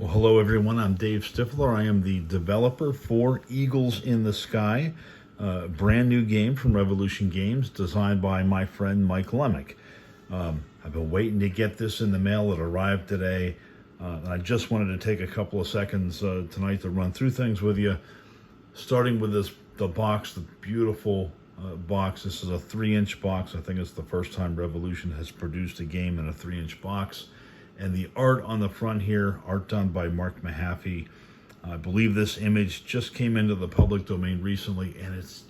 Well, hello everyone. I'm Dave Stifler. I am the developer for Eagles in the Sky, a brand new game from Revolution Games, designed by my friend Mike Lemick. I've been waiting to get this in the mail. It arrived today. I just wanted to take a couple of seconds tonight to run through things with you, starting with the box, the beautiful box. This is a 3-inch box. I think it's the first time Revolution has produced a game in a 3-inch box. And the art on the front here, art done by Mark Mahaffey. I believe this image just came into the public domain recently, and it's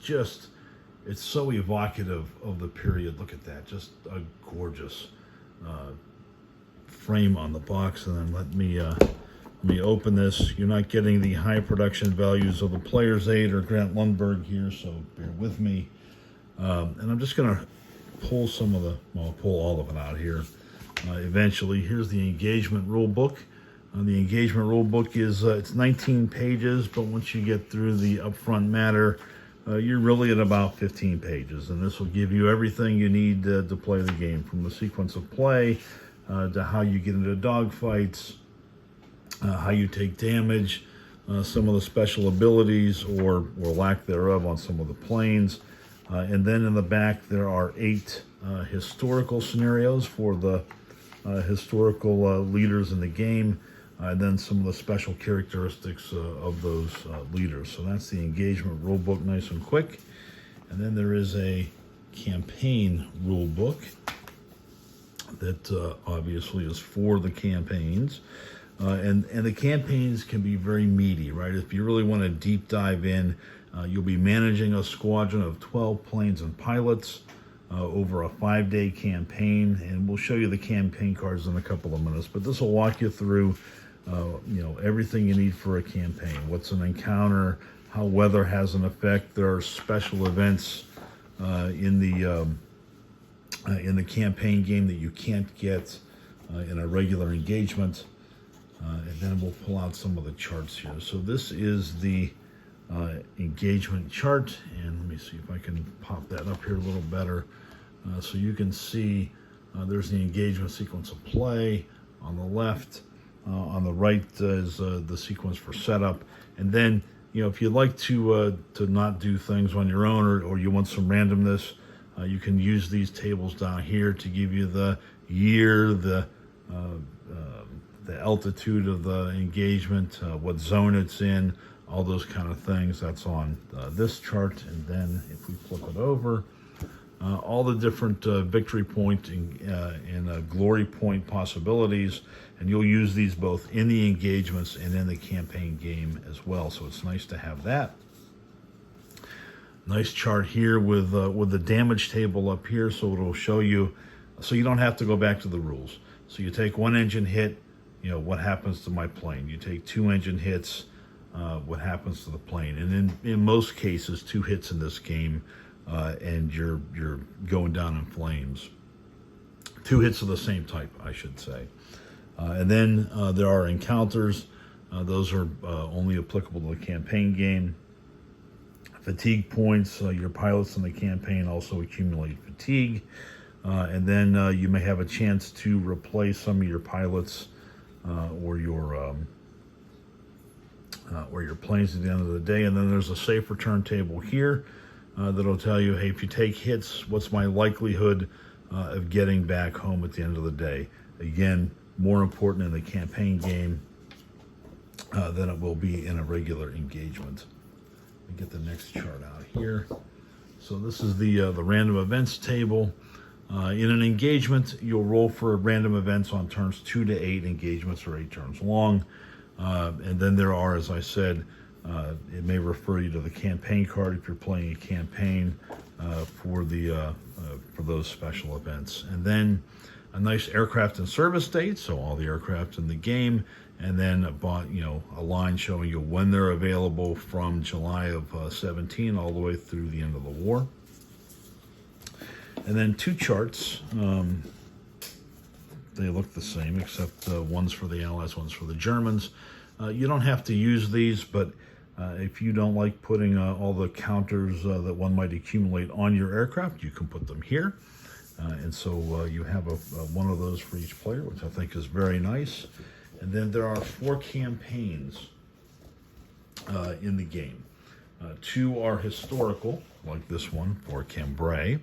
so evocative of the period. Look at that, just a gorgeous frame on the box. And then let me open this. You're not getting the high production values of the Player's Aid or Grant Lundberg here, so bear with me. And I'm just gonna pull pull all of it out here. Eventually, here's the engagement rule book. The engagement rule book is it's 19 pages, but once you get through the upfront matter, you're really at about 15 pages, and this will give you everything you need to play the game, from the sequence of play to how you get into dogfights, how you take damage, some of the special abilities or lack thereof on some of the planes, and then in the back there are 8 historical scenarios for the historical leaders in the game, and then some of the special characteristics of those leaders. So that's the engagement rule book, nice and quick. And then there is a campaign rule book that obviously is for the campaigns. And the campaigns can be very meaty, right? If you really want to deep dive in, you'll be managing a squadron of 12 planes and pilots over a 5-day campaign, and we'll show you the campaign cards in a couple of minutes. But this will walk you through, everything you need for a campaign. What's an encounter? How weather has an effect. There are special events in the campaign game that you can't get in a regular engagement. And then we'll pull out some of the charts here. So this is the engagement chart, and let me see if I can pop that up here a little better. So you can see there's the engagement sequence of play on the left. On the right is the sequence for setup. And then, if you'd like to not do things on your own, or you want some randomness, you can use these tables down here to give you the year, the altitude of the engagement, what zone it's in, all those kind of things. That's on this chart. And then if we flip it over, all the different victory point and glory point possibilities, and you'll use these both in the engagements and in the campaign game as well. So it's nice to have that. Nice chart here with the damage table up here, so it'll show you, so you don't have to go back to the rules. So you take 1 engine hit, what happens to my plane? You take 2 engine hits, what happens to the plane? And in most cases, 2 hits in this game, and you're going down in flames. 2 hits of the same type, I should say. And then there are encounters. Those are only applicable to the campaign game. Fatigue points. Your pilots in the campaign also accumulate fatigue. And then you may have a chance to replace some of your pilots or your planes at the end of the day. And then there's a safe return table here that'll tell you, hey, if you take hits, what's my likelihood of getting back home at the end of the day? Again, more important in the campaign game than it will be in a regular engagement. Let me get the next chart out here. So this is the random events table. In an engagement, you'll roll for random events on turns 2 to 8. Engagements are 8 turns long. And then there are, as I said, it may refer you to the campaign card if you're playing a campaign for those special events. And then a nice aircraft and service date, so all the aircraft in the game, and then a line showing you when they're available from July of 17 all the way through the end of the war. And then 2 charts. They look the same, except one's for the Allies, one's for the Germans. You don't have to use these, but if you don't like putting all the counters that one might accumulate on your aircraft, you can put them here. And so you have one of those for each player, which I think is very nice. And then there are 4 campaigns in the game. 2 are historical, like this one for Cambrai.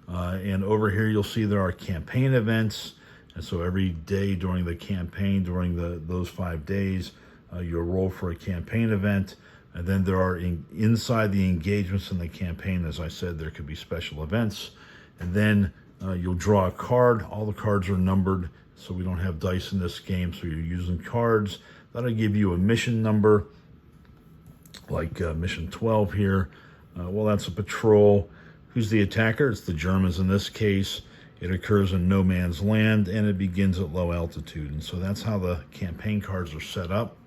And over here you'll see there are campaign events. And so every day during the campaign, during those 5 days, you'll roll for a campaign event. And then there are inside the engagements in the campaign, as I said, there could be special events. And then you'll draw a card. All the cards are numbered, so we don't have dice in this game, so you're using cards. That'll give you a mission number, like mission 12 here. Well, that's a patrol. Who's the attacker? It's the Germans in this case. It occurs in no man's land, and it begins at low altitude. And so that's how the campaign cards are set up.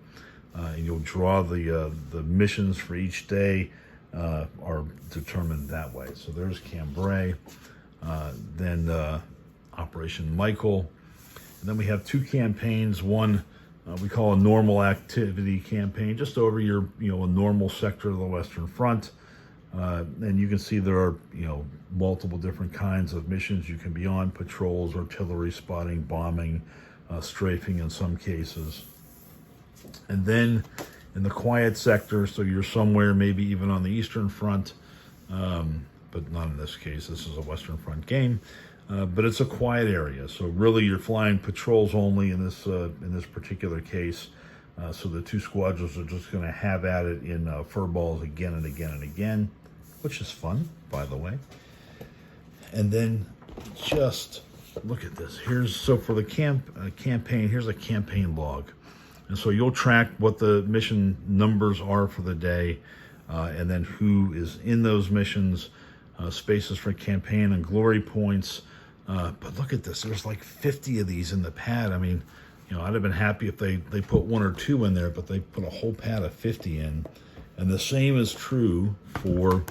And you'll draw the missions for each day are determined that way. So there's Cambrai, then Operation Michael. And then we have 2 campaigns. One we call a normal activity campaign, just over your, a normal sector of the Western Front. And you can see there are, multiple different kinds of missions you can be on: patrols, artillery, spotting, bombing, strafing in some cases. And then in the quiet sector, so you're somewhere maybe even on the Eastern Front, but not in this case. This is a Western Front game, but it's a quiet area. So really, you're flying patrols only in this particular case. So the 2 squadrons are just going to have at it in furballs again and again and again, which is fun, by the way. And then just look at this. So for the campaign, here's a campaign log. And so you'll track what the mission numbers are for the day, and then who is in those missions, spaces for campaign and glory points. But look at this. There's like 50 of these in the pad. I mean, I'd have been happy if they put 1 or 2 in there, but they put a whole pad of 50 in. And the same is true for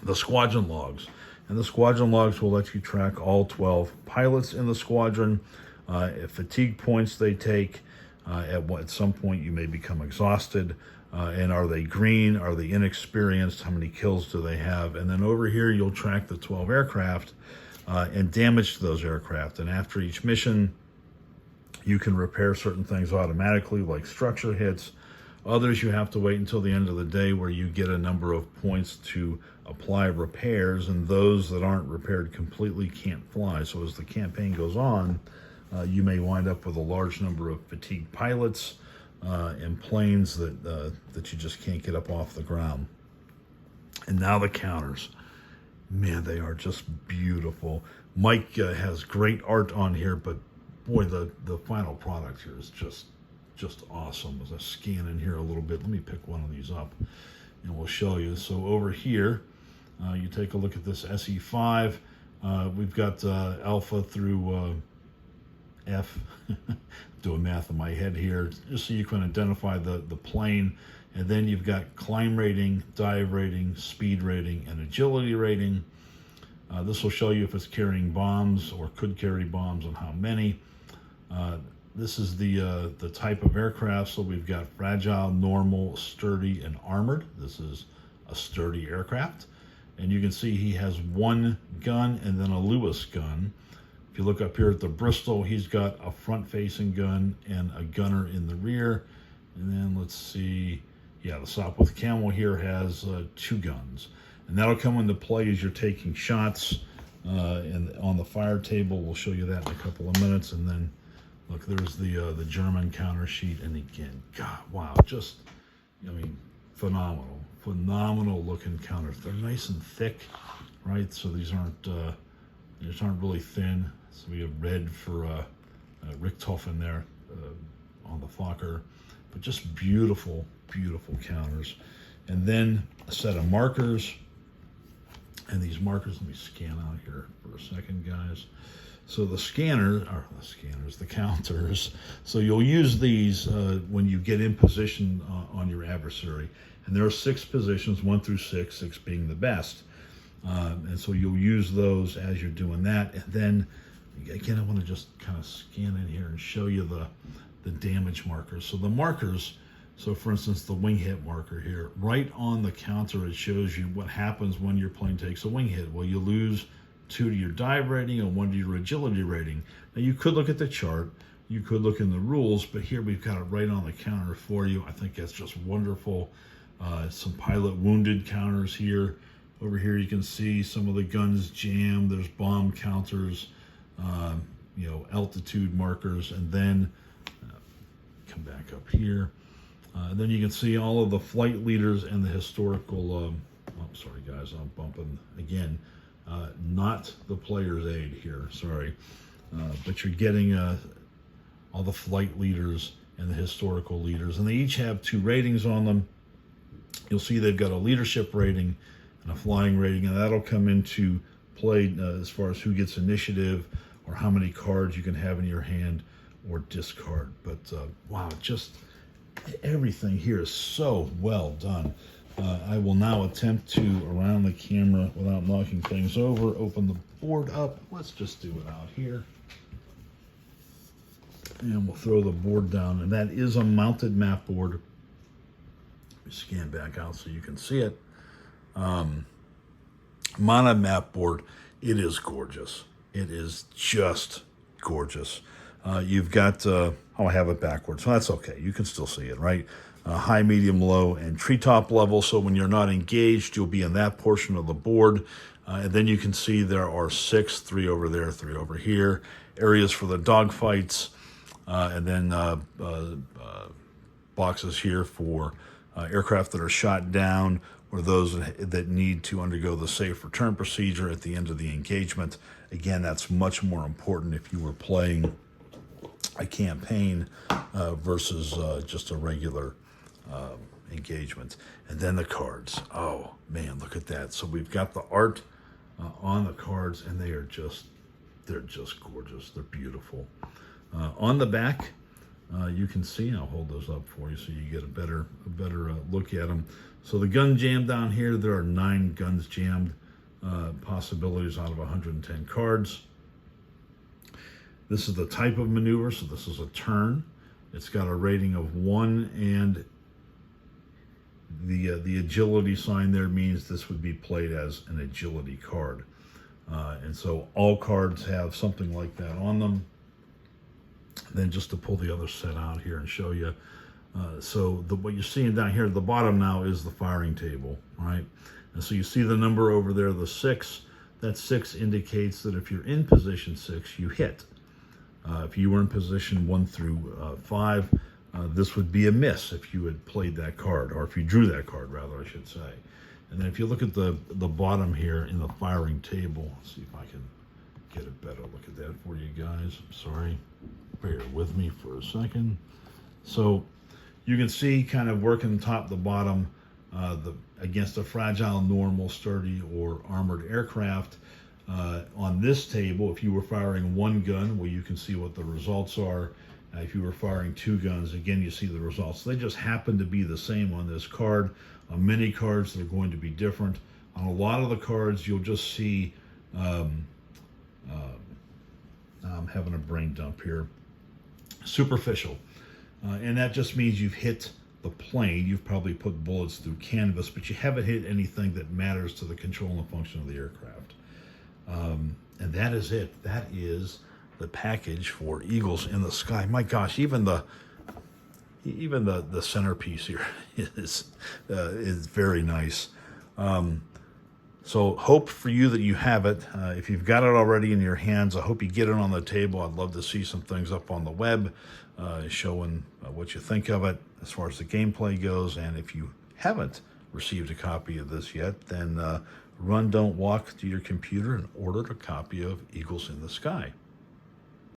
the squadron logs. And the squadron logs will let you track all 12 pilots in the squadron, fatigue points they take. At some point you may become exhausted, and are they green, are they inexperienced, how many kills do they have? And then over here you'll track the 12 aircraft and damage to those aircraft. And after each mission you can repair certain things automatically, like structure hits. Others you have to wait until the end of the day, where you get a number of points to apply repairs, and those that aren't repaired completely can't fly. So as the campaign goes on, you may wind up with a large number of fatigued pilots and planes that you just can't get up off the ground. And now the counters. Man, they are just beautiful. Mike has great art on here, but boy, the final product here is just awesome. As I scan in here a little bit, let me pick one of these up and we'll show you. So over here, you take a look at this SE5. We've got Alpha through F. Doing math in my head here, just so you can identify the plane. And then you've got climb rating, dive rating, speed rating, and agility rating. This will show you if it's carrying bombs or could carry bombs and how many. This is the type of aircraft. So we've got fragile, normal, sturdy, and armored. This is a sturdy aircraft. And you can see he has 1 gun and then a Lewis gun. If you look up here at the Bristol, he's got a front-facing gun and a gunner in the rear. And then let's see, yeah, the Sopwith Camel here has 2 guns. And that'll come into play as you're taking shots. And on the fire table, we'll show you that in a couple of minutes. And then, look, there's the German counter sheet. And again, God, wow, just, phenomenal looking counters. They're nice and thick, right? So these aren't really thin. So we have red for Richthofen there on the Fokker, but just beautiful counters. And then a set of markers. And these markers, let me scan out here for a second, guys. So the counters. So you'll use these when you get in position on your adversary. And there are 6 positions, 1 through 6, 6 being the best. And so you'll use those as you're doing that. And then, again, I want to just kind of scan in here and show you the damage markers. So the markers, so for instance, the wing hit marker here, right on the counter, it shows you what happens when your plane takes a wing hit. Well, you lose 2 to your dive rating and 1 to your agility rating. Now, you could look at the chart, you could look in the rules, but here we've got it right on the counter for you. I think that's just wonderful. Some pilot wounded counters here. Over here you can see some of the guns jammed. There's bomb counters, you know, altitude markers, and then come back up here. Then you can see all of the flight leaders and the historical, oh, sorry guys, I'm bumping again. Not the player's aid here, sorry. But you're getting all the flight leaders and the historical leaders, and they each have 2 ratings on them. You'll see they've got a leadership rating and a flying rating, and that'll come into play as far as who gets initiative or how many cards you can have in your hand or discard. But wow, just everything here is so well done. I will now attempt to, around the camera without knocking things over, open the board up. Let's just do it out here. And we'll throw the board down, and that is a mounted map board. Let me scan back out so you can see it. Mounted map board, it is gorgeous. It is just gorgeous. You've got, oh, I have it backwards, so that's okay. You can still see it, right? High, medium, low, and treetop level. So when you're not engaged, you'll be in that portion of the board. And then you can see there are 6, 3 over there, 3 over here. Areas for the dogfights, and then boxes here for aircraft that are shot down or those that need to undergo the safe return procedure at the end of the engagement. Again, that's much more important if you were playing a campaign versus just a regular engagement. And then the cards. Oh man, look at that. So we've got the art on the cards, and they're just gorgeous. They're beautiful. On the back, you can see, I'll hold those up for you so you get a better look at them. So the gun jam down here, there are 9 guns jammed possibilities out of 110 cards. This is the type of maneuver, so this is a turn. It's got a rating of 1, and the agility sign there means this would be played as an agility card. And so all cards have something like that on them. Then just to pull the other set out here and show you. So what you're seeing down here at the bottom now is the firing table, right? And so you see the number over there, the 6. That 6 indicates that if you're in position 6, you hit. If you were in position 1 through 5, this would be a miss if you had played that card, or if you drew that card, rather, I should say. And then if you look at the bottom here in the firing table, let's see if I can get a better look at that for you guys. I'm sorry, bear with me for a second. So you can see kind of working top to bottom against a fragile, normal, sturdy, or armored aircraft. On this table, if you were firing 1 gun, well, you can see what the results are. If you were firing 2 guns, again, you see the results. They just happen to be the same on this card. On many cards, they're going to be different. On a lot of the cards, you'll just see, I'm having a brain dump here, superficial. And that just means you've hit the plane. You've probably put bullets through canvas, but you haven't hit anything that matters to the control and function of the aircraft. And that is it. That is the package for Eagles in the Sky. My gosh, even the centerpiece here is very nice. So hope for you that you have it. If you've got it already in your hands, I hope you get it on the table. I'd love to see some things up on the web showing what you think of it as far as the gameplay goes. And if you haven't received a copy of this yet, then run, don't walk to your computer and order a copy of Eagles in the Sky.